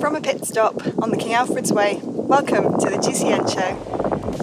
from a pit stop on the King Alfred's Way. Welcome to the GCN Show.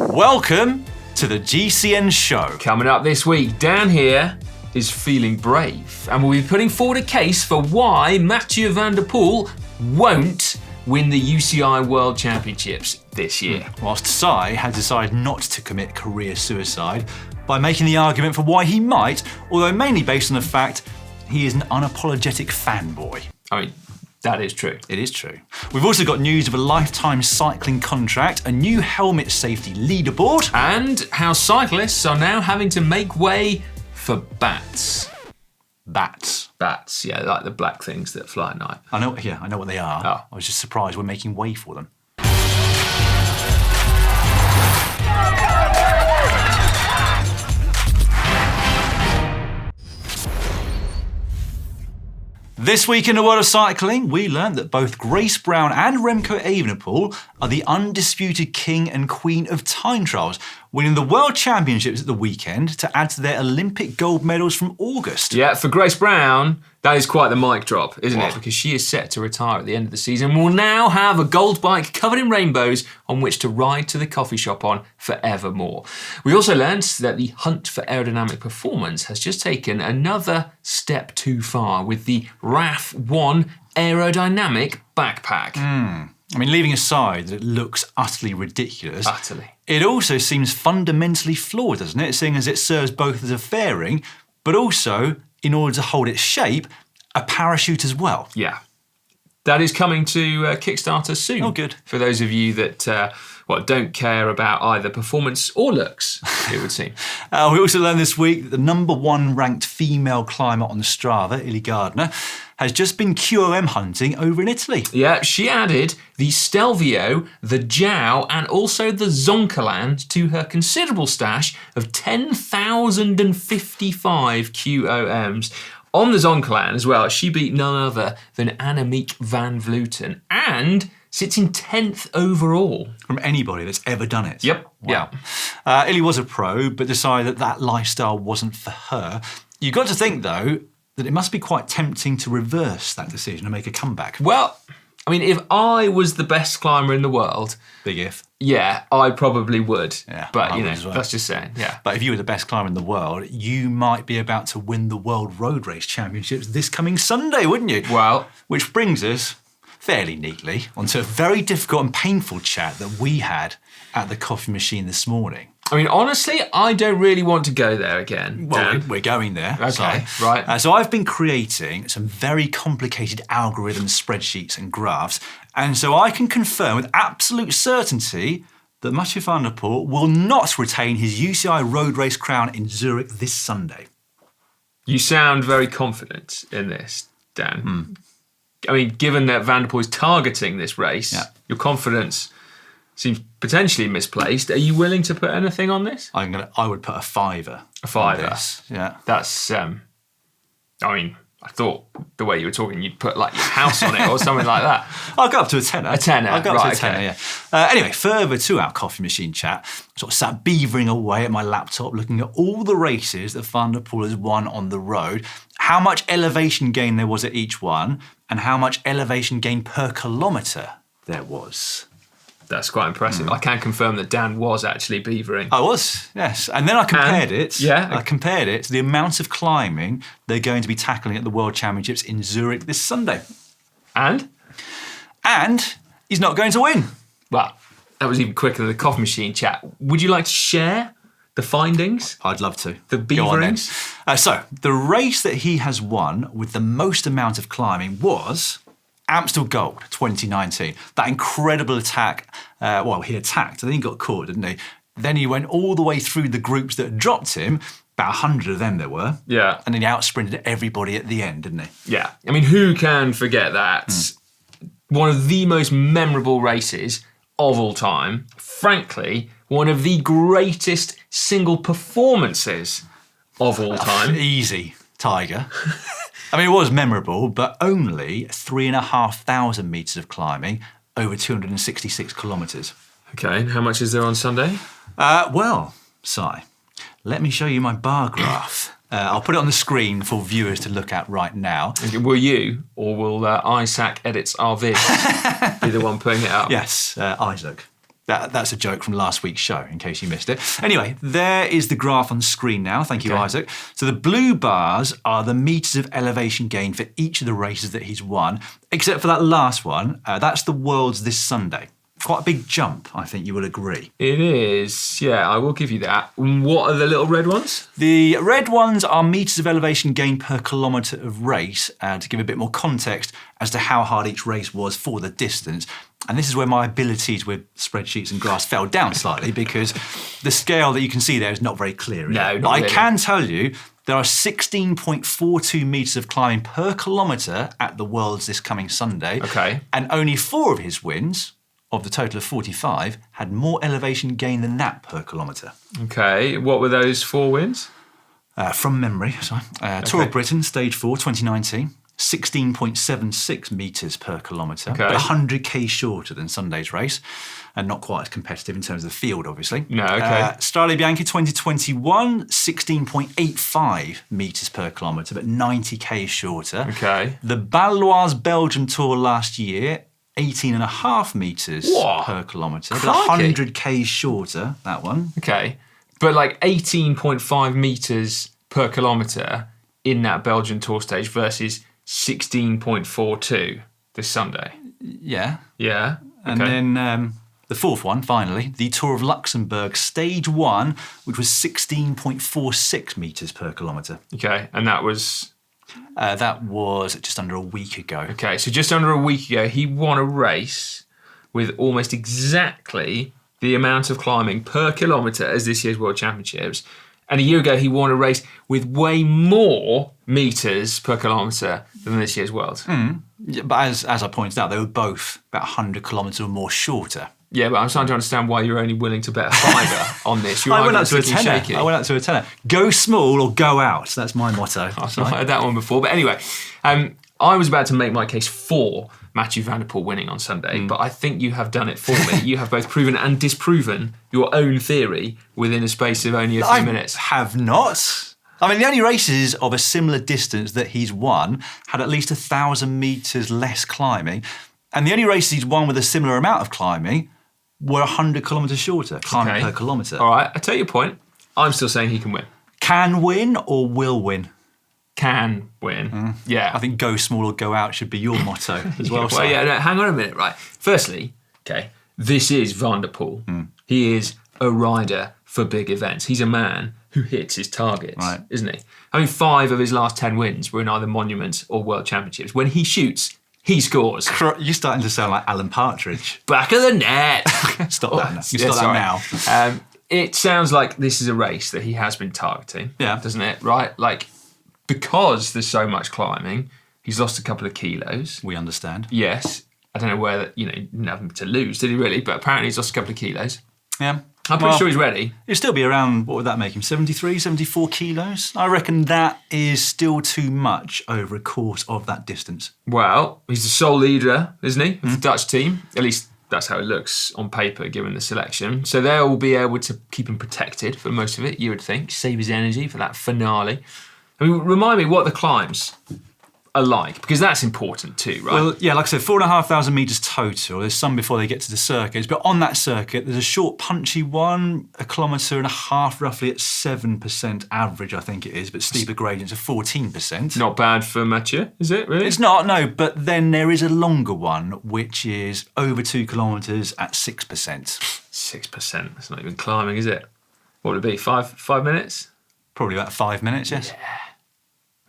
Welcome to the GCN Show. Coming up this week, Dan here is feeling brave and will be putting forward a case for why Mathieu van der Poel won't win the UCI World Championships this year. Whilst Cy has decided not to commit career suicide by making the argument for why he might, although mainly based on the fact he is an unapologetic fanboy. I mean, that is true. It is true. We've also got news of a lifetime cycling contract, a new helmet safety leaderboard, and how cyclists are now having to make way for bats. Bats, yeah, like the black things that fly at night. I know what they are. Oh. I was just surprised we're making way for them. This week in the world of cycling, we learned that both Grace Brown and Remco Evenepoel are the undisputed king and queen of time trials, winning the World Championships at the weekend to add to their Olympic gold medals from August. Yeah, for Grace Brown, that is quite the mic drop, isn't it? Because she is set to retire at the end of the season and will now have a gold bike covered in rainbows on which to ride to the coffee shop on forevermore. We also learned that the hunt for aerodynamic performance has just taken another step too far with the RAF 1 aerodynamic backpack. I mean, leaving aside that it looks utterly ridiculous, it also seems fundamentally flawed, doesn't it? Seeing as it serves both as a fairing, but also, in order to hold its shape, a parachute as well. Yeah. That is coming to Kickstarter soon. Oh, good. For those of you that don't care about either performance or looks, it would seem. We also learned this week that the number one ranked female climber on Strava, Illy Gardner, has just been QOM hunting over in Italy. Yeah, she added the Stelvio, the Jow, and also the Zoncolan to her considerable stash of 10,055 QOMs. On the Zoncolan as well, she beat none other than Annemiek van Vleuten and sits in 10th overall. From anybody that's ever done it. Yep. Wow. Yeah. Illy was a pro, but decided that lifestyle wasn't for her. You got to think, though, that it must be quite tempting to reverse that decision and make a comeback. Well, I mean, if I was the best climber in the world... Big if. Yeah, I probably would. Yeah, but, well. That's just saying, yeah. But if you were the best climber in the world, you might be about to win the World Road Race Championships this coming Sunday, wouldn't you? Well... Which brings us, fairly neatly, onto a very difficult and painful chat that we had at the coffee machine this morning. I mean, honestly, I don't really want to go there again. Well, Dan. we're going there. Okay, right. So I've been creating some very complicated algorithms, spreadsheets and graphs, and so I can confirm with absolute certainty that Mathieu van der Poel will not retain his UCI road race crown in Zurich this Sunday. You sound very confident in this, Dan. I mean, given that Van der Poel is targeting this race, your confidence seems potentially misplaced. Are you willing to put anything on this? I would put a fiver. A fiver? On this. Yeah. That's, I mean, I thought the way you were talking, you'd put like your house on it or something like that. I'll go up to a tenner. A tenner, I'll go up to a tenner, okay. yeah. Anyway, further to our coffee machine chat, sort of sat beavering away at my laptop, looking at all the races that Van der Poel has won on the road, how much elevation gain there was at each one, and how much elevation gain per kilometre there was. That's quite impressive. I can confirm that Dan was actually beavering. I was, yes. And then I compared it. Yeah. I compared it to the amount of climbing they're going to be tackling at the World Championships in Zurich this Sunday. And? And he's not going to win. Well, that was even quicker than the coffee machine chat. Would you like to share the findings? I'd love to. The beaverings? So, the race that he has won with the most amount of climbing was Amstel Gold 2019. That incredible attack. He attacked, and then he got caught, didn't he? Then he went all the way through the groups that dropped him. About 100 of them there were. Yeah. And then he outsprinted everybody at the end, didn't he? Yeah. I mean, who can forget that? One of the most memorable races of all time. Frankly, one of the greatest single performances of all time. Easy, Tiger. I mean, it was memorable, but only 3,500 metres of climbing over 266 kilometres. Okay, and how much is there on Sunday? Si, let me show you my bar graph I'll put it on the screen for viewers to look at right now. Will you, or will Isaac Edits RV be the one putting it up? Yes, Isaac. That's a joke from last week's show, in case you missed it. Anyway, there is the graph on the screen now. Thank you, Isaac. So the blue bars are the metres of elevation gain for each of the races that he's won, except for that last one. That's the Worlds this Sunday. Quite a big jump, I think you will agree. It is, yeah, I will give you that. What are the little red ones? The red ones are metres of elevation gain per kilometre of race, to give a bit more context as to how hard each race was for the distance. And this is where my abilities with spreadsheets and graphs fell down slightly, because the scale that you can see there is not very clear. No, not but really. I can tell you there are 16.42 metres of climbing per kilometre at the Worlds this coming Sunday. Okay. And only 4 of his wins, of the total of 45, had more elevation gain than that per kilometre. Okay, what were those 4 wins? From memory, sorry. Tour of Britain, Stage 4, 2019, 16.76 metres per kilometre, but 100k shorter than Sunday's race, and not quite as competitive in terms of the field, obviously. No, okay. Strade Bianche 2021, 16.85 metres per kilometre, but 90k shorter. Okay. The Baloise Belgium Tour last year, 18.5 metres per kilometre, but 100k shorter, that one. Okay, but like 18.5 metres per kilometre in that Belgian Tour stage versus 16.42 this Sunday. Yeah. Yeah. And then the fourth one, finally, the Tour of Luxembourg, Stage 1, which was 16.46 metres per kilometre. Okay, and that was... That was just under a week ago. Okay, so just under a week ago, he won a race with almost exactly the amount of climbing per kilometre as this year's World Championships. And a year ago, he won a race with way more metres per kilometre than this year's World. Yeah, but as I pointed out, they were both about 100 kilometres or more shorter. Yeah, but I'm starting to understand why you're only willing to bet a fiver on this. I went up to a tenner. Go small or go out. That's my motto. I've not heard that one before. But anyway, I was about to make my case for Mathieu van der Poel winning on Sunday, but I think you have done it for me. You have both proven and disproven your own theory within a space of only a few minutes. I have not. I mean, the only races of a similar distance that he's won had at least 1,000 metres less climbing. And the only races he's won with a similar amount of climbing were 100 kilometres shorter, climbing per kilometre. All right, I take your point. I'm still saying he can win. Can win or will win? Can win. Yeah. I think go small or go out should be your motto as well. Hang on a minute, right. Firstly, this is Van der Poel. He is a rider for big events. He's a man who hits his targets, isn't he? I mean, 5 of his last 10 wins were in either Monuments or World Championships. When he shoots, he scores. You're starting to sound like Alan Partridge. Back of the net. Stop that now. You stop that now. It sounds like this is a race that he has been targeting, doesn't it? Right? Like, because there's so much climbing, he's lost a couple of kilos. We understand. Yes. I don't know where that, didn't have him to lose, did he really? But apparently he's lost a couple of kilos. Yeah. I'm pretty sure he's ready. He'll still be around, what would that make him, 73, 74 kilos? I reckon that is still too much over a course of that distance. Well, he's the sole leader, isn't he, of the Dutch team? At least that's how it looks on paper, given the selection. So they'll be able to keep him protected for most of it, you would think. Save his energy for that finale. I mean, remind me what the climbs are like, because that's important too, right? Well, yeah, like I said, 4,500 metres total. There's some before they get to the circuits, but on that circuit, there's a short, punchy one, 1.5 kilometres roughly at 7% average, I think it is, but steeper gradients are 14%. Not bad for Mathieu, is it, really? It's not, no, but then there is a longer one, which is over 2 kilometres at 6%. 6%, that's not even climbing, is it? What would it be, 5 minutes? Probably about 5 minutes, yes. Yeah.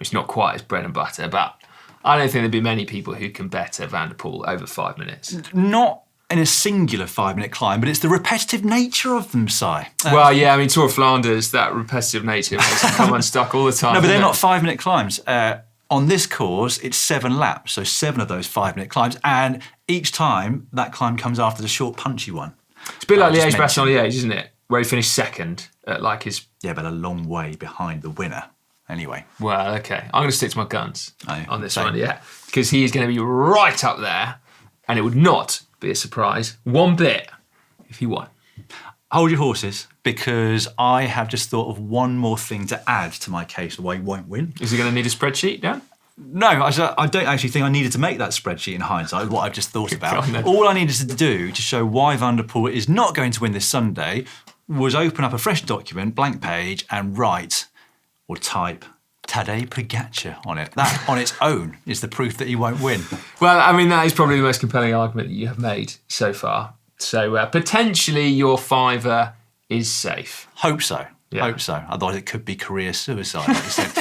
It's not quite as bread and butter, but I don't think there'd be many people who can better Van der Poel over 5 minutes. Not in a singular 5-minute climb, but it's the repetitive nature of them, Si. Well, yeah, I mean, Tour of Flanders, that repetitive nature makes them come unstuck all the time. No, but they're not 5-minute climbs. On this course, it's 7 laps, so 7 of those 5-minute climbs, and each time that climb comes after the short, punchy one. It's a bit like Liège-Bastogne-Liège, isn't it? Where he finished second at like his... Yeah, but a long way behind the winner. Anyway. Well, okay. I'm going to stick to my guns on this one, yeah. Because he is going to be right up there, and it would not be a surprise one bit if he won. hold your horses, because I have just thought of one more thing to add to my case of why he won't win. Is he going to need a spreadsheet, Dan? No, I don't actually think I needed to make that spreadsheet in hindsight, what I've just thought about. God, no. All I needed to do to show why Van der Poel is not going to win this Sunday was open up a fresh document, blank page, and write or type Tadej Pogačar on it. That on its own is the proof that he won't win. Well, I mean, that is probably the most compelling argument that you have made so far. So potentially your fiver is safe. Hope so. Yeah. Hope so. Otherwise it could be career suicide, like you said.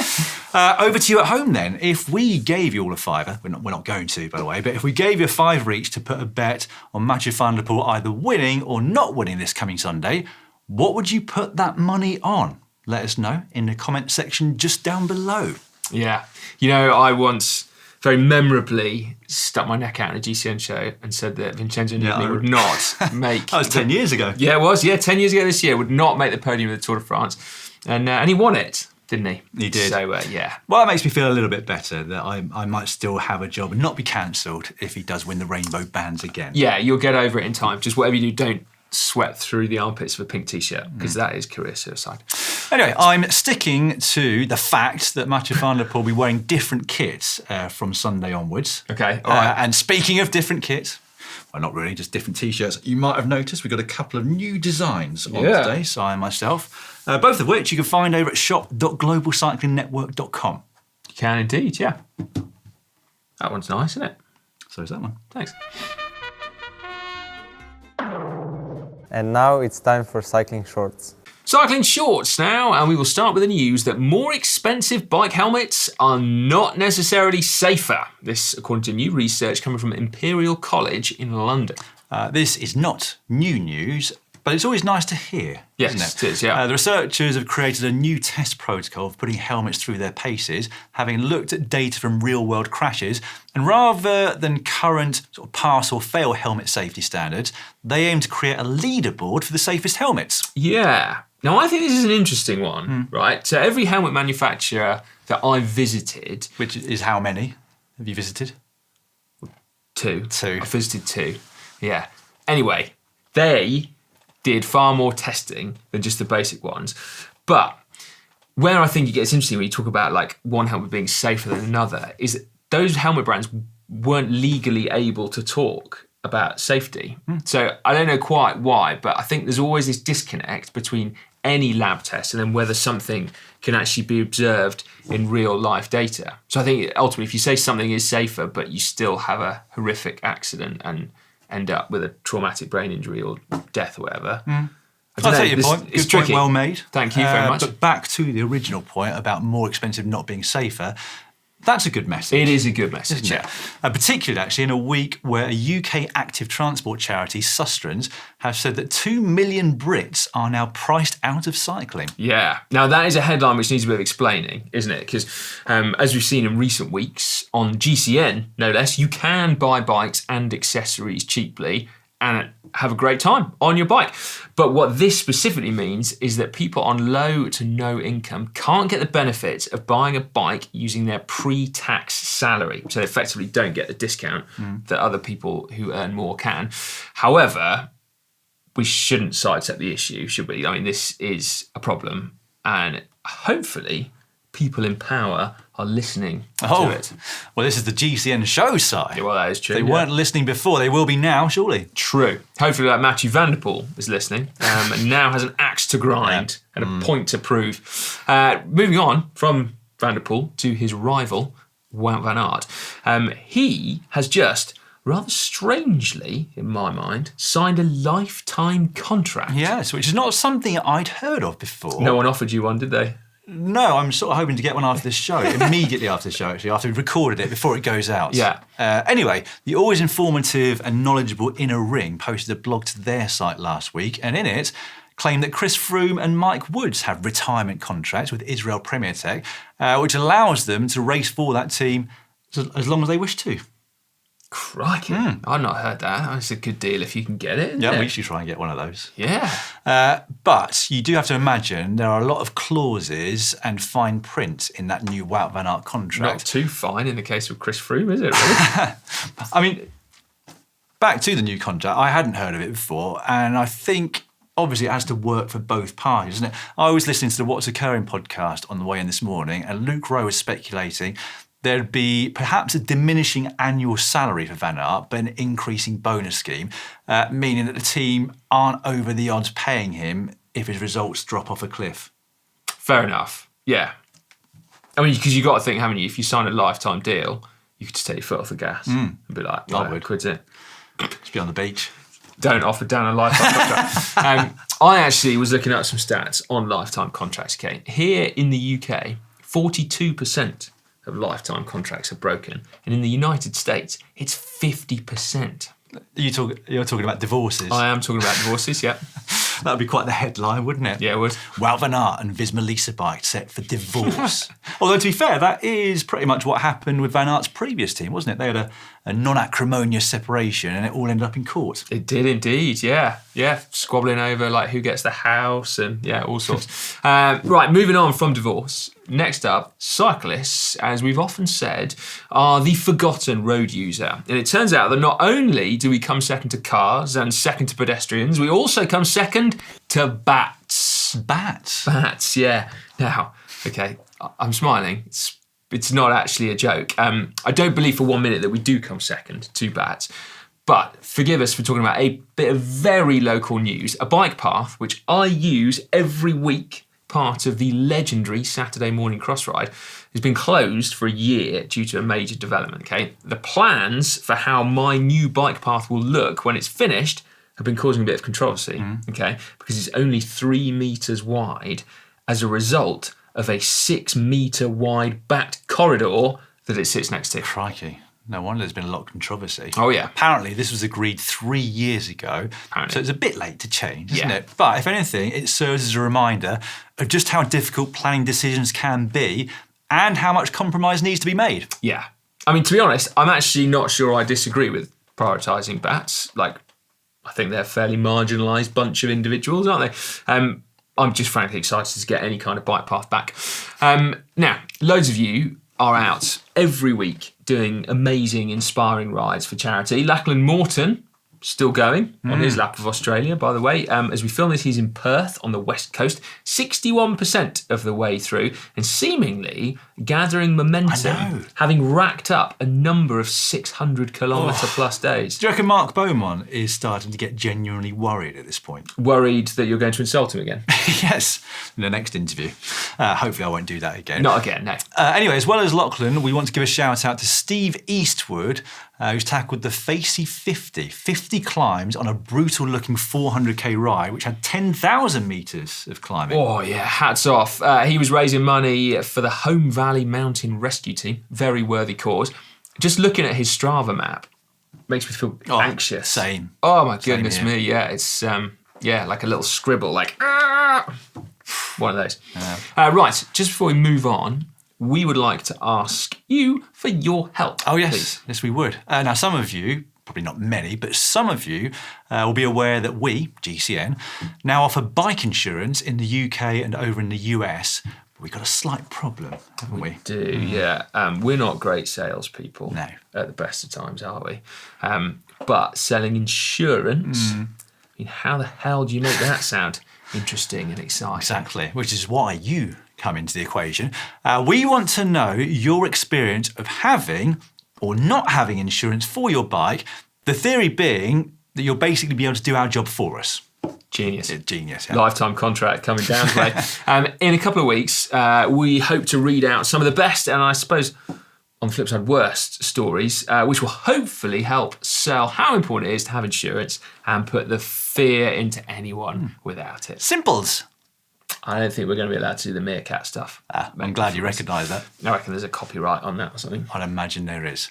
Over to you at home then. If we gave you all a fiver, we're not going to, by the way, but if we gave you a fiver each to put a bet on Mathieu van der Poel either winning or not winning this coming Sunday, what would you put that money on? Let us know in the comment section just down below. Yeah. You know, I once very memorably stuck my neck out in a GCN show and said that Vincenzo Nibali would not make... That was 10 years ago. Yeah, it was. Yeah, 10 years ago this year, would not make the podium of the Tour de France. And he won it, didn't he? He did. So, yeah. Well, that makes me feel a little bit better that I might still have a job and not be cancelled if he does win the Rainbow Bands again. Yeah, you'll get over it in time. Just whatever you do, don't sweat through the armpits of a pink T-shirt, because that is career suicide. Anyway, I'm sticking to the fact that Mathieu van der Poel will be wearing different kits from Sunday onwards. Okay, all right. And speaking of different kits, well, not really, just different T-shirts. You might have noticed we've got a couple of new designs on today, so I myself, both of which you can find over at shop.globalcyclingnetwork.com. You can indeed, yeah. That one's nice, isn't it? So is that one. Thanks. And now it's time for cycling shorts. Cycling shorts now, and we will start with the news that more expensive bike helmets are not necessarily safer. This, according to new research coming from Imperial College in London. This is not new news, but it's always nice to hear, Yes, isn't it is, yeah. The researchers have created a new test protocol of putting helmets through their paces, having looked at data from real-world crashes, and rather than current sort of pass or fail helmet safety standards, they aim to create a leaderboard for the safest helmets. Yeah. Now, I think this is an interesting one, right? So every helmet manufacturer that I've visited... Which is how many have you visited? Two. Two. I visited two, yeah. Anyway, they did far more testing than just the basic ones. But where I think it gets interesting when you talk about like one helmet being safer than another is that those helmet brands weren't legally able to talk about safety. So I don't know quite why, but I think there's always this disconnect between any lab test and then whether something can actually be observed in real life data. So I think ultimately if you say something is safer but you still have a horrific accident and end up with a traumatic brain injury or death or whatever. I'll take your point. It's Good tricky. point, well made. Thank you very much. But back to the original point about more expensive not being safer, that's a good message. It is a good message, isn't it? Particularly, actually, in a week where a UK active transport charity, Sustrans, have said that 2 million Brits are now priced out of cycling. Yeah. Now, that is a headline which needs a bit of explaining, isn't it? Because as we've seen in recent weeks, on GCN, no less, you can buy bikes and accessories cheaply and have a great time on your bike. But what this specifically means is that people on low to no income can't get the benefits of buying a bike using their pre-tax salary. So they effectively don't get the discount that other people who earn more can. However, we shouldn't sidestep the issue, should we? I mean, this is a problem, and hopefully people in power are listening to it. Well, this is the GCN Show side. Yeah, well, that is true. They weren't listening before, they will be now, surely. True. Hopefully like Mathieu van der Poel is listening and now has an axe to grind and a point to prove. Moving on from van der Poel to his rival, Wout van Aert. He has just, rather strangely, in my mind, signed a lifetime contract. Yes, which is not something I'd heard of before. No one offered you one, did they? No, I'm sort of hoping to get one after this show, immediately after the show, actually, after we've recorded it, before it goes out. Yeah. Anyway, the always informative and knowledgeable Inner Ring posted a blog to their site last week, and in it claimed that Chris Froome and Mike Woods have retirement contracts with Israel Premier Tech, which allows them to race for that team as long as they wish to. Crikey. I've not heard that. That's a good deal if you can get it. Yeah, we should try and get one of those. Yeah. But you do have to imagine there are a lot of clauses and fine print in that new Wout van Aert contract. Not too fine in the case of Chris Froome, is it, really? I mean, back to the new contract, I hadn't heard of it before, and I think obviously it has to work for both parties, doesn't it? I was listening to the What's Occurring podcast on the way in this morning, and Luke Rowe was speculating there'd be perhaps a diminishing annual salary for Van Aert, but an increasing bonus scheme, meaning that the team aren't over the odds paying him if his results drop off a cliff. Fair enough. Yeah. I mean, because you got to think, haven't you? If you sign a lifetime deal, you could just take your foot off the gas and be like, I would. Quid's it. Just be on the beach. Don't offer down a lifetime contract. I actually was looking at some stats on lifetime contracts, okay? Here in the UK, 42% of lifetime contracts are broken. And in the United States, it's 50%. You're talking about divorces. I am talking about divorces, yeah. That would be quite the headline, wouldn't it? Yeah, it would. Wout van Aert and Visma-Lease A Bike set for divorce. Although, to be fair, that is pretty much what happened with Van Aert's previous team, wasn't it? They had a non-acrimonious separation and it all ended up in court. It did indeed, yeah. Yeah, squabbling over like who gets the house and yeah, all sorts. Right, moving on from divorce. Next up, cyclists, as we've often said, are the forgotten road user. And it turns out that not only do we come second to cars and second to pedestrians, we also come second to bats. Bats? Bats, yeah. Now, okay, I'm smiling. It's not actually a joke. I don't believe for 1 minute that we do come second to bats. But forgive us for talking about a bit of very local news. A bike path, which I use every week, part of the legendary Saturday morning cross ride, has been closed for a year due to a major development, okay? The plans for how my new bike path will look when it's finished have been causing a bit of controversy, okay? Because it's only 3 metres wide as a result of a 6 metre wide backed corridor that it sits next to. Crikey. No wonder there's been a lot of controversy. Oh, yeah. Apparently, this was agreed 3 years ago, Apparently. so it's a bit late to change, isn't it? But if anything, it serves as a reminder of just how difficult planning decisions can be and how much compromise needs to be made. Yeah. I mean, to be honest, I'm actually not sure I disagree with prioritising bats. Like, I think they're a fairly marginalised bunch of individuals, aren't they? I'm just frankly excited to get any kind of bike path back. Now, loads of you are out every week doing amazing, inspiring rides for charity. Lachlan Morton, still going on his lap of Australia, by the way. As we film this, he's in Perth on the west coast, 61% of the way through, and seemingly gathering momentum, having racked up a number of 600 kilometre plus days. Do you reckon Mark Beaumont is starting to get genuinely worried at this point? Worried that you're going to insult him again? Yes, in the next interview. Hopefully I won't do that again. Not again, no. Anyway, as well as Lachlan, we want to give a shout out to Steve Eastwood, who's tackled the Facey 50. 50 climbs on a brutal looking 400k ride, which had 10,000 metres of climbing. Oh yeah, hats off. He was raising money for the Home Valley Mountain Rescue Team. Very worthy cause. Just looking at his Strava map makes me feel anxious. Same. Oh my goodness me, yeah. It's like a little scribble, like one of those. Right, just before we move on, we would like to ask you for your help. Oh yes, please. Yes we would. Now some of you, probably not many, but some of you will be aware that we, GCN, now offer bike insurance in the UK and over in the US. But we've got a slight problem, haven't we? Do, yeah. We're not great salespeople No. at the best of times, are we? But selling insurance, I mean, how the hell do you make that sound interesting and exciting? Exactly, which is why you come into the equation. We want to know your experience of having or not having insurance for your bike, the theory being that you'll basically be able to do our job for us. Genius. Genius, yeah. Lifetime contract coming down today. In a couple of weeks, we hope to read out some of the best and I suppose, on the flip side, worst stories, which will hopefully help sell how important it is to have insurance and put the fear into anyone without it. Simples. I don't think we're going to be allowed to do the meerkat stuff. I'm glad you recognise that. I reckon there's a copyright on that or something. I'd imagine there is.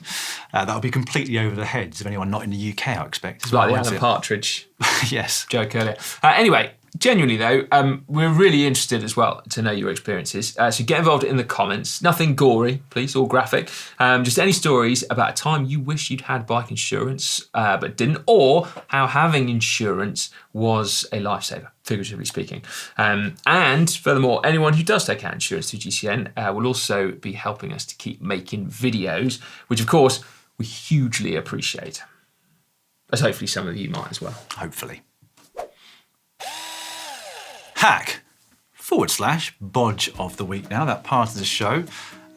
That'll be completely over the heads of anyone not in the UK, I expect. It's like the Alan Partridge yes. joke earlier. Anyway, genuinely though, we're really interested as well to know your experiences. So get involved in the comments. Nothing gory, please, or graphic. Just any stories about a time you wish you'd had bike insurance but didn't, or how having insurance was a lifesaver, figuratively speaking. And furthermore, anyone who does take out insurance through GCN will also be helping us to keep making videos, which of course we hugely appreciate. As hopefully some of you might as well. Hopefully. hack/Bodge of the week now, that part of the show.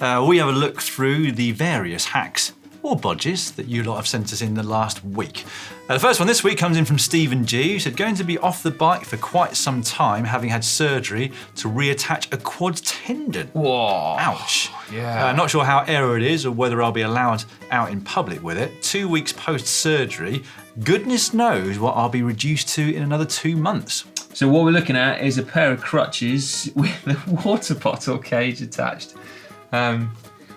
We have a look through the various hacks or bodges that you lot have sent us in the last week. The first one this week comes in from Stephen G, who said, going to be off the bike for quite some time, having had surgery to reattach a quad tendon. Whoa. Ouch. Yeah. Not sure how error it is or whether I'll be allowed out in public with it. 2 weeks post-surgery, goodness knows what I'll be reduced to in another 2 months. So what we're looking at is a pair of crutches with a water bottle cage attached.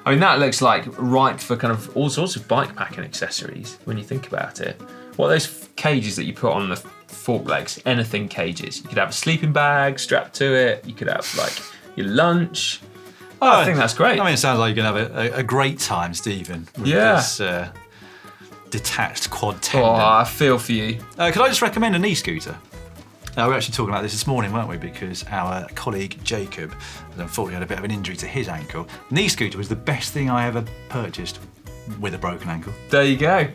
I mean, that looks like ripe for kind of all sorts of bike packing accessories when you think about it. What are those cages that you put on the fork legs? Anything cages. You could have a sleeping bag strapped to it. You could have like your lunch. I think that's great. I mean, it sounds like you're going to have a great time, Stephen, with this detached quad tendon. Oh, I feel for you. Could I just recommend a knee scooter? We were actually talking about this morning, weren't we? Because our colleague Jacob has unfortunately had a bit of an injury to his ankle. Knee scooter was the best thing I ever purchased with a broken ankle. There you go.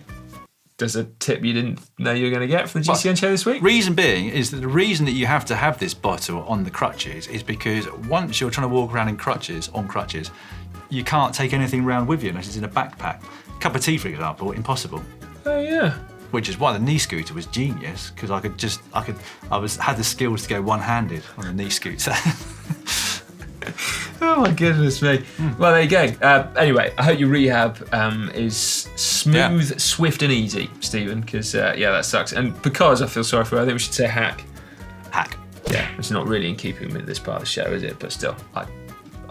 There's a tip you didn't know you were going to get from the GCN show this week. Reason being is that the reason that you have to have this bottle on the crutches is because once you're trying to walk around on crutches, you can't take anything around with you unless it's in a backpack. Cup of tea, for example, impossible. Oh yeah. Which is why the knee scooter was genius, because I had the skills to go one-handed on the knee scooter. Oh my goodness me. Well, there you go. Anyway, I hope your rehab is smooth, swift and easy, Stephen, because that sucks. And because I feel sorry for you, I think we should say hack. Hack. Yeah, it's not really in keeping with this part of the show, is it? But still, I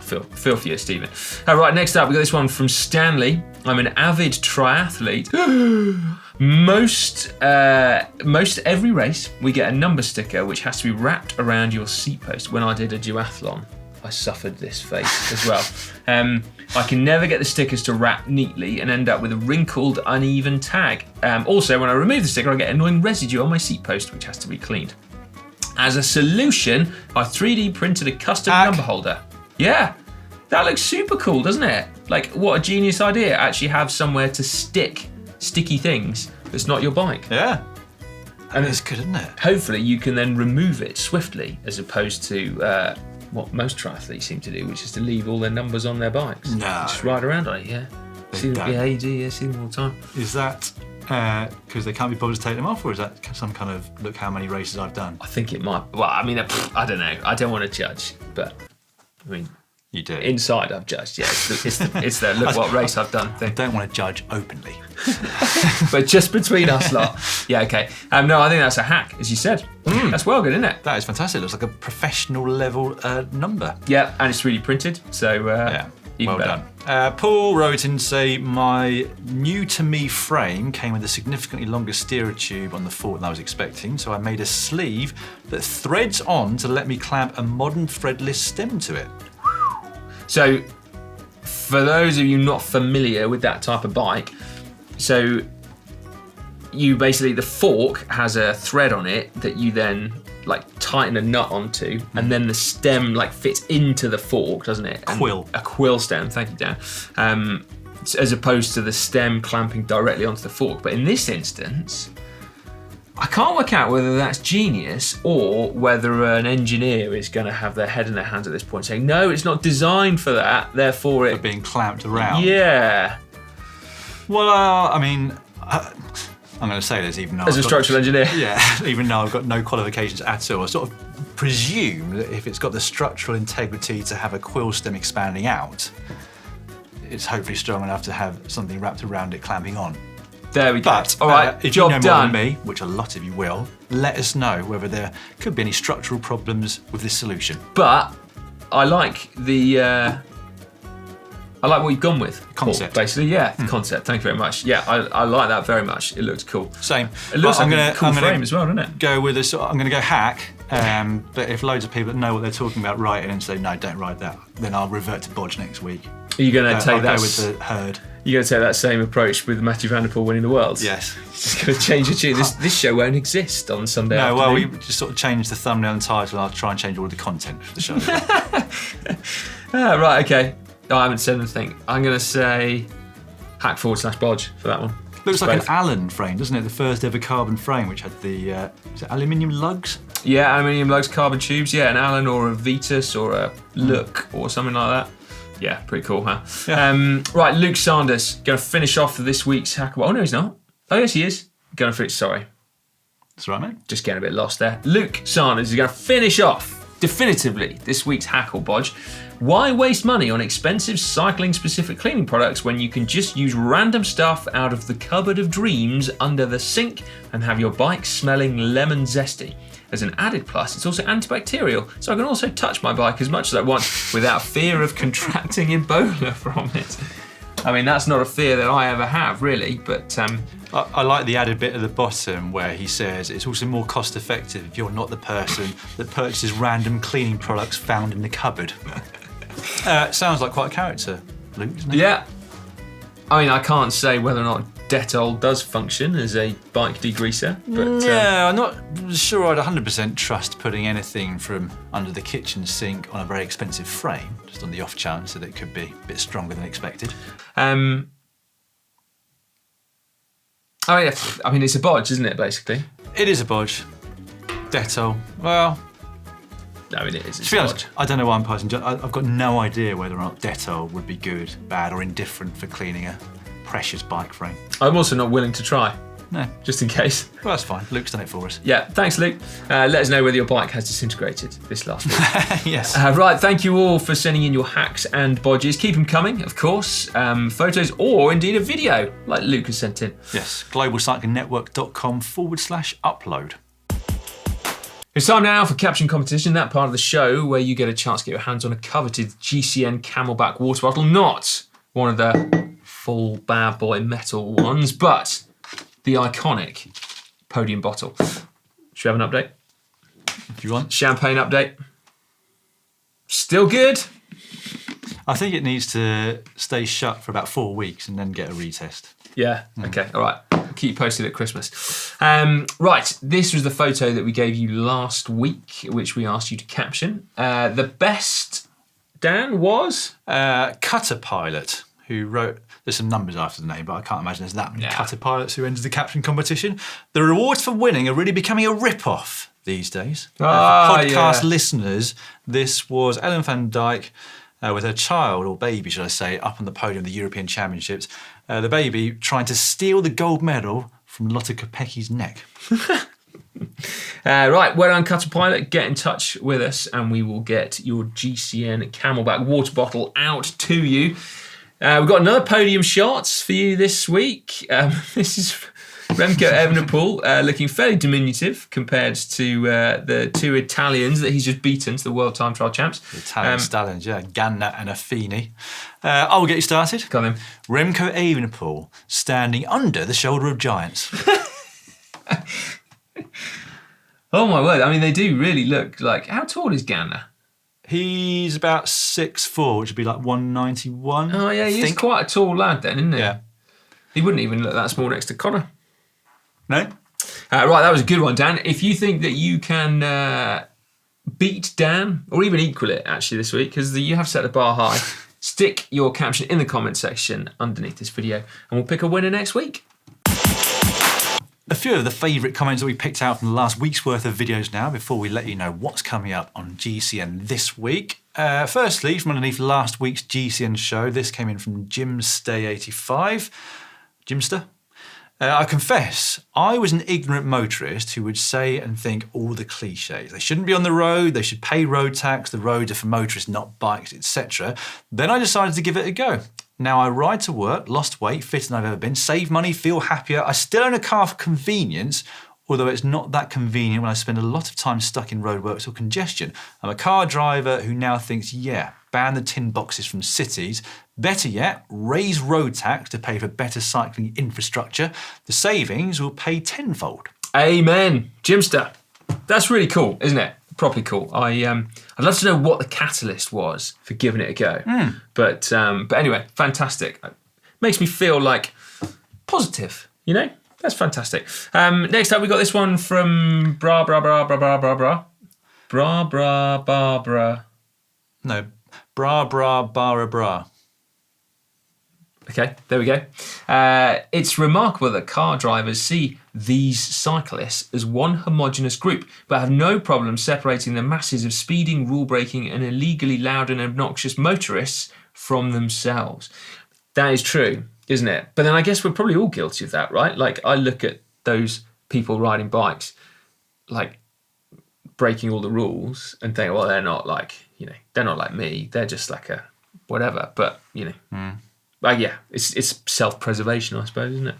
feel for you, Stephen. All right, next up, we got this one from Stanley. I'm an avid triathlete. Most every race, we get a number sticker which has to be wrapped around your seat post. When I did a duathlon, I suffered this fate as well. I can never get the stickers to wrap neatly and end up with a wrinkled, uneven tag. Also, when I remove the sticker, I get annoying residue on my seat post, which has to be cleaned. As a solution, I 3D printed a custom number holder. Yeah, that looks super cool, doesn't it? Like, what a genius idea. Actually have somewhere to stick sticky things that's not your bike. Yeah. And it's good, isn't it? Hopefully you can then remove it swiftly, as opposed to what most triathletes seem to do, which is to leave all their numbers on their bikes. No. Just ride around on it, yeah. See them, yeah, you do, yeah, see them all the time. Is that because they can't be bothered to take them off, or is that some kind of look how many races I've done? I think it might. Well, I mean, I don't know. I don't want to judge, but I mean, you do. Inside, I've judged. Yeah, it's the look what race I've done thing. I don't want to judge openly, but just between us lot. Yeah, okay. No, I think that's a hack, as you said. That's well good, isn't it? That is fantastic. It looks like a professional level number. Yeah, and it's 3D printed, so even well better. Done. Paul wrote in to say, my new to me frame came with a significantly longer steerer tube on the fork than I was expecting, so I made a sleeve that threads on to let me clamp a modern threadless stem to it. So, for those of you not familiar with that type of bike, so you basically, the fork has a thread on it that you then like tighten a nut onto, and then the stem like fits into the fork, doesn't it? Quill. A quill stem, thank you, Dan. As opposed to the stem clamping directly onto the fork. But in this instance, I can't work out whether that's genius or whether an engineer is going to have their head in their hands at this point saying, no, it's not designed for that, therefore For being clamped around. Yeah. Well, I mean, I'm going to say this even though As a structural engineer. Yeah, even though I've got no qualifications at all. I sort of presume that if it's got the structural integrity to have a quill stem expanding out, it's hopefully strong enough to have something wrapped around it clamping on. There we go. But all right, if job you know done. more than me, which a lot of you will, let us know whether there could be any structural problems with this solution. But I like the I like what you've gone with. Concept. Paul, basically, yeah, the concept. Thank you very much. Yeah, I like that very much. It looks cool. Same. It looks But like a cool frame as well, doesn't it? Go with I'm going to go hack. But if loads of people that know what they're talking about write it and say no, don't write that, then I'll revert to Bodge next week. Are you going to take I'll that go with the herd. You're going to take that same approach with Mathieu van der Poel winning the world? Yes. Just going to change the tune. This show won't exist on Sunday No, afternoon. well, we just sort of changed the thumbnail and title, and I'll try and change all of the content for the show. Right, okay. Oh, I haven't said anything. I'm going to say hack/Bodge for that one. Looks like an Allen frame, doesn't it? The first ever carbon frame, which had the is it aluminium lugs. Yeah, aluminium lugs, carbon tubes. Yeah, an Allen or a Vitus or a Look or something like that. Yeah, pretty cool, huh? Yeah. Right, Luke Sanders going to finish off this week's Hackle. Oh no, he's not. Oh yes, he is. Going to finish. Sorry, That's right, mate. just getting a bit lost there. Luke Sanders is going to finish off definitively this week's Hackle Bodge. Why waste money on expensive cycling-specific cleaning products when you can just use random stuff out of the cupboard of dreams under the sink and have your bike smelling lemon zesty? As an added plus, it's also antibacterial, so I can also touch my bike as much as I want without fear of contracting Ebola from it. I mean, that's not a fear that I ever have, really, but... I like the added bit at the bottom where he says it's also more cost effective if you're not the person that purchases random cleaning products found in the cupboard. Sounds like quite a character, Luke, doesn't it? Yeah. I mean, I can't say whether or not Dettol does function as a bike degreaser, but... Yeah, I'm not sure I'd 100% trust putting anything from under the kitchen sink on a very expensive frame, just on the off chance that it could be a bit stronger than expected. I mean, it's a bodge, isn't it, basically? It is a bodge. Dettol, well... I mean, it is. To be honest, I don't know why I'm posing. I've got no idea whether or not Dettol would be good, bad, or indifferent for cleaning a precious bike frame. I'm also not willing to try, No. just in case. Well, that's fine. Luke's done it for us. Yeah, thanks, Luke. Let us know whether your bike has disintegrated this last week. Yes. Right, thank you all for sending in your hacks and bodges. Keep them coming, of course. Photos or indeed a video, like Luke has sent in. Yes. globalcyclingnetwork.com/upload. It's time now for Caption Competition, that part of the show where you get a chance to get your hands on a coveted GCN Camelback water bottle. Not one of the full bad boy metal ones, but the iconic podium bottle. Should we have an update? If you want. Champagne update. Still good? I think it needs to stay shut for about 4 weeks and then get a retest. Yeah, okay, all right. Keep you posted at Christmas. Right, this was the photo that we gave you last week, which we asked you to caption. The best, Dan, was? Cutter Pilot, who wrote... There's some numbers after the name, but I can't imagine there's that many Cutter Pilots who entered the caption competition. The rewards for winning are really becoming a rip-off these days. For podcast listeners, this was Ellen van Dijk with her child, or baby, should I say, up on the podium of the European Championships. The baby trying to steal the gold medal from Lotte Kopecki's neck. Right, well done, Cutter Pilot. Get in touch with us and we will get your GCN Camelback water bottle out to you. We've got another podium shot for you this week. This is Remco Evenepoel, looking fairly diminutive compared to the two Italians that he's just beaten to the World Time Trial Champs. The Italian stallions, yeah. Ganna and Affini. I'll get you started. Come on. Remco Evenepoel standing under the shoulder of giants. Oh my word, I mean, they do really look like... How tall is Ganna? He's about 6'4", which would be like 191. Oh yeah, he's quite a tall lad then, isn't he? Yeah. He wouldn't even look that small next to Connor. No? Right, that was a good one, Dan. If you think that you can beat Dan, or even equal it, actually, this week, because you have set the bar high, stick your caption in the comment section underneath this video, and we'll pick a winner next week. A few of the favourite comments that we picked out from the last week's worth of videos now, before we let you know what's coming up on GCN this week. Firstly, from underneath last week's GCN show, this came in from Jimstay85. Jimster? I confess, I was an ignorant motorist who would say and think all the cliches. They shouldn't be on the road, they should pay road tax, the roads are for motorists, not bikes, etc. Then I decided to give it a go. Now I ride to work, lost weight, fitter than I've ever been, save money, feel happier. I still own a car for convenience, although it's not that convenient when I spend a lot of time stuck in roadworks or congestion. I'm a car driver who now thinks, yeah, ban the tin boxes from cities. Better yet, raise road tax to pay for better cycling infrastructure. The savings will pay tenfold. Amen. Jimster. That's really cool, isn't it? Properly cool. I'd love to know what the catalyst was for giving it a go. But anyway, fantastic. Makes me feel like positive, you know? That's fantastic. Next up, we got this one from Bra. No, Bra. Okay, there we go. It's remarkable that car drivers see these cyclists as one homogenous group, but have no problem separating the masses of speeding, rule-breaking and illegally loud and obnoxious motorists from themselves. That is true, isn't it? But then I guess we're probably all guilty of that, right? Like, I look at those people riding bikes, like, breaking all the rules and think, well, they're not like, they're not like me. They're just like a whatever. But, it's self-preservation, I suppose, isn't it?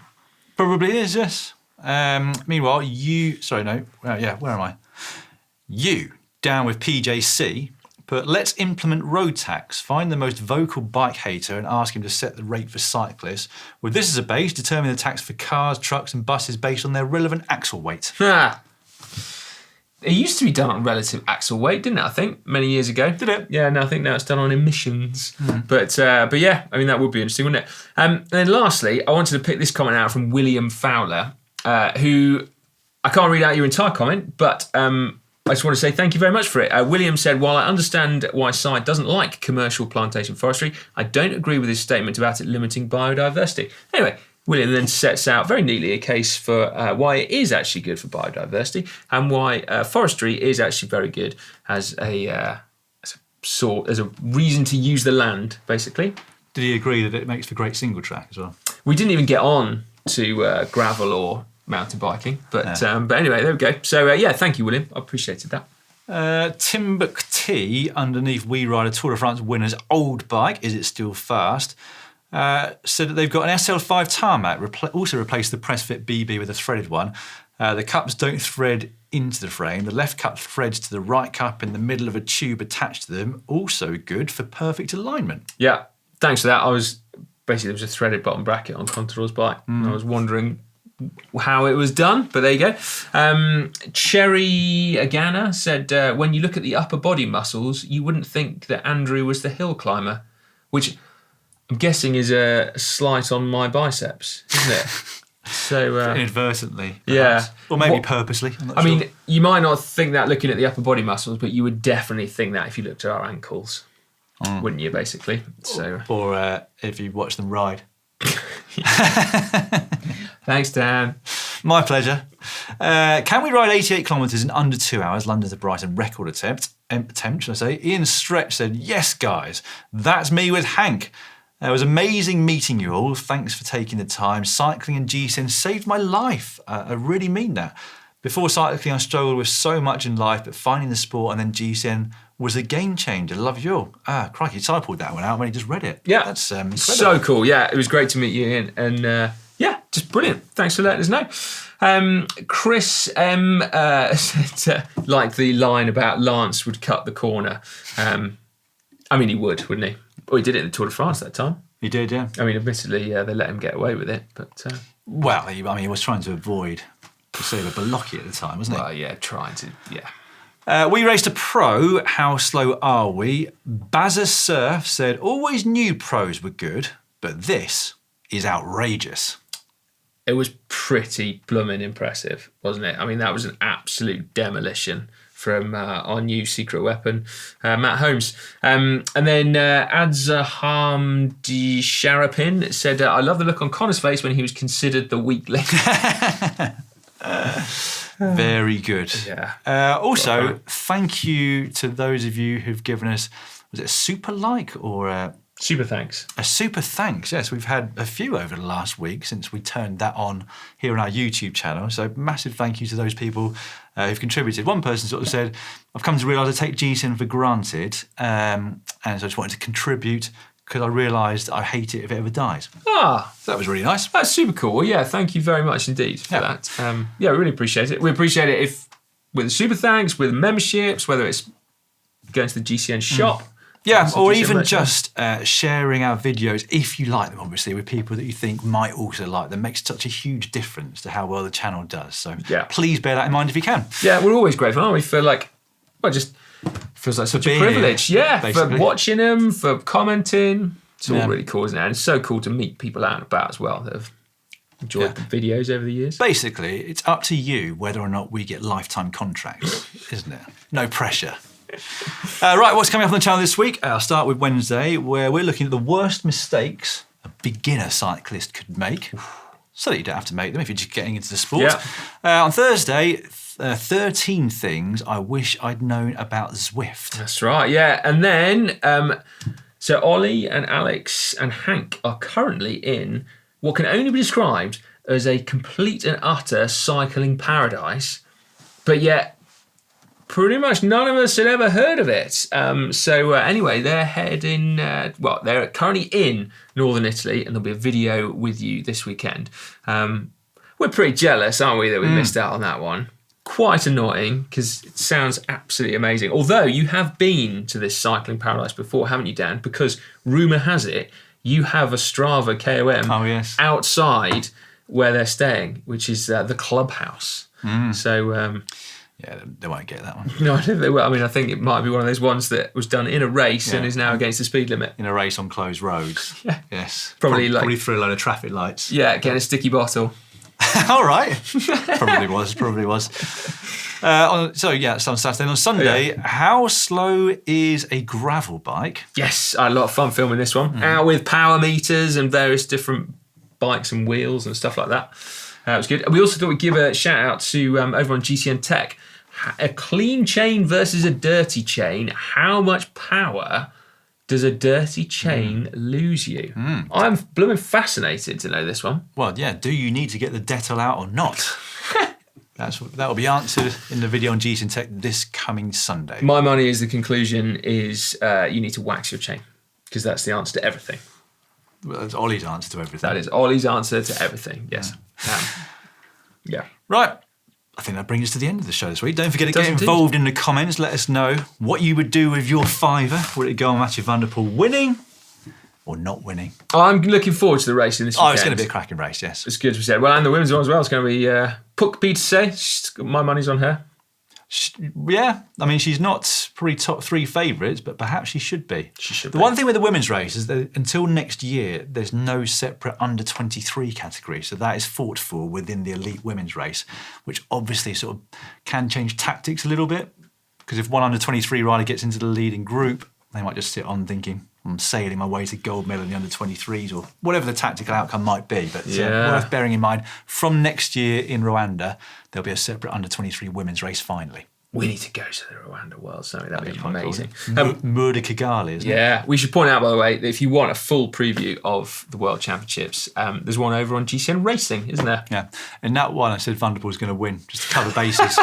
Probably is, yes. Meanwhile, where am I? You, down with PJC, but let's implement road tax. Find the most vocal bike hater and ask him to set the rate for cyclists. With this as a base, determine the tax for cars, trucks and buses based on their relevant axle weight. It used to be done on relative axle weight, didn't it? I think many years ago. Did it? Yeah, no, I think now it's done on emissions. But yeah, I mean that would be interesting, wouldn't it? And then lastly, I wanted to pick this comment out from William Fowler, who I can't read out your entire comment, but I just want to say thank you very much for it. William said, while I understand why CY doesn't like commercial plantation forestry, I don't agree with his statement about it limiting biodiversity. Anyway, William then sets out very neatly a case for why it is actually good for biodiversity and why forestry is actually very good as a reason to use the land, basically. Did he agree that it makes for great single track as well? We didn't even get on to gravel or mountain biking, but anyway, there we go. So thank you, William. I appreciated that. Timbuktu, underneath We Rider Tour de France winner's old bike, Is It Still Fast? Said that they've got an SL5 tarmac, also replaced the Pressfit BB with a threaded one. The cups don't thread into the frame. The left cup threads to the right cup in the middle of a tube attached to them. Also good for perfect alignment. Yeah, thanks for that. There was a threaded bottom bracket on Contador's bike. And I was wondering how it was done, but there you go. Cherry Agana said, when you look at the upper body muscles, you wouldn't think that Andrew was the hill climber, which I'm guessing is a slight on my biceps, isn't it? So inadvertently, perhaps. Yeah, or maybe purposely. I mean, you might not think that looking at the upper body muscles, but you would definitely think that if you looked at our ankles, wouldn't you? Basically, so or if you watch them ride. Thanks, Dan. My pleasure. Can we ride 88 kilometres in under 2 hours? London to Brighton record attempt, should I say? Ian Stretch said, yes, guys, that's me with Hank. It was amazing meeting you all. Thanks for taking the time. Cycling and GCN saved my life. I really mean that. Before cycling, I struggled with so much in life, but finding the sport and then GCN was a game changer. Love you all. Crikey, so I pulled that one out when he just read it. Yeah. That's incredible. So cool. Yeah, it was great to meet you, Ian. And just brilliant. Thanks for letting us know. Chris M said, like the line about Lance would cut the corner. I mean, he would, wouldn't he? Well, he did it in the Tour de France that time. He did, yeah. I mean, admittedly, they let him get away with it, but... Well, he was trying to avoid Priscilla Balocchi at the time, wasn't he? Well, yeah, trying to, yeah. We raced a pro. How slow are we? Bazza Surf said, always knew pros were good, but this is outrageous. It was pretty blooming impressive, wasn't it? I mean, that was an absolute demolition from our new secret weapon, Matt Holmes. And then Adzaham Di Sharapin said, I love the look on Connor's face when he was considered the weak link. Very good. Yeah. Also, thank you to those of you who've given us, was it a super like or super thanks? A super thanks, yes. We've had a few over the last week since we turned that on here on our YouTube channel. So massive thank you to those people who've contributed. One person sort of said, I've come to realise I take GCN for granted, and so I just wanted to contribute because I realised I hate it if it ever dies. So that was really nice. That's super cool. Well, yeah, thank you very much indeed for that. We really appreciate it. We appreciate it if with the super thanks, with memberships, whether it's going to the GCN Shop. Yeah, or even just sharing our videos, if you like them, obviously, with people that you think might also like them. Makes such a huge difference to how well the channel does. So please bear that in mind if you can. Yeah, we're always grateful, aren't we? For just feels like such a privilege. For watching them, for commenting. It's all really cool, isn't it? And it's so cool to meet people out and about as well that have enjoyed the videos over the years. Basically, it's up to you whether or not we get lifetime contracts, isn't it? No pressure. Right, what's coming up on the channel this week? I'll start with Wednesday, where we're looking at the worst mistakes a beginner cyclist could make. so that you don't have to make them if you're just getting into the sport. On Thursday, 13 things I wish I'd known about Zwift. That's right, yeah. And then, so Ollie and Alex and Hank are currently in what can only be described as a complete and utter cycling paradise, but yet pretty much none of us had ever heard of it. Anyway, they're heading, they're currently in northern Italy, and there'll be a video with you this weekend. We're pretty jealous, aren't we, that we missed out on that one? Quite annoying, because it sounds absolutely amazing. Although you have been to this cycling paradise before, haven't you, Dan? Because rumour has it, you have a Strava KOM outside where they're staying, which is the clubhouse. So... yeah, they won't get that one. No, I don't think they will. I mean, I think it might be one of those ones that was done in a race and is now against the speed limit. In a race on closed roads. Yeah. Yes. Probably through a load of traffic lights. Yeah, getting a sticky bottle. All right. Probably was. It's on Saturday. And on Sunday, how slow is a gravel bike? Yes, I had a lot of fun filming this one. Out with power meters and various different bikes and wheels and stuff like that. It was good. We also thought we'd give a shout out to over on GCN Tech. A clean chain versus a dirty chain. How much power does a dirty chain lose you? I'm blooming fascinated to know this one. Well, yeah. Do you need to get the Dettol out or not? That will be answered in the video on GCN Tech this coming Sunday. My money is the conclusion is you need to wax your chain, because that's the answer to everything. Well, that's Ollie's answer to everything. That is Ollie's answer to everything, yes. Yeah. Right. I think that brings us to the end of the show this week. Don't forget to get involved in the comments. Let us know what you would do with your $5. Would it go on Mathieu van der Poel winning or not winning? I'm looking forward to the race in this weekend. It's going to be a cracking race, yes. It's good, as we said. Well, and the women's one as well. It's going to be Puck Pieterse. My money's on her. Yeah, I mean, she's not probably top 3 favourites, but perhaps she should be. The one thing with the women's race is that until next year, there's no separate under-23 category, so that is fought for within the elite women's race, which obviously sort of can change tactics a little bit, because if one under-23 rider gets into the leading group, they might just sit on thinking, I'm sailing my way to gold medal in the under-23s, or whatever the tactical outcome might be. But worth bearing in mind, from next year in Rwanda, there'll be a separate under-23 women's race finally. We need to go to the Rwanda World Summit. That'd be amazing. Murder Kigali, isn't it? Yeah. We should point out, by the way, that if you want a full preview of the World Championships, there's one over on GCN Racing, isn't there? Yeah. In that one, I said Van der Poel's going to win, just to cover bases.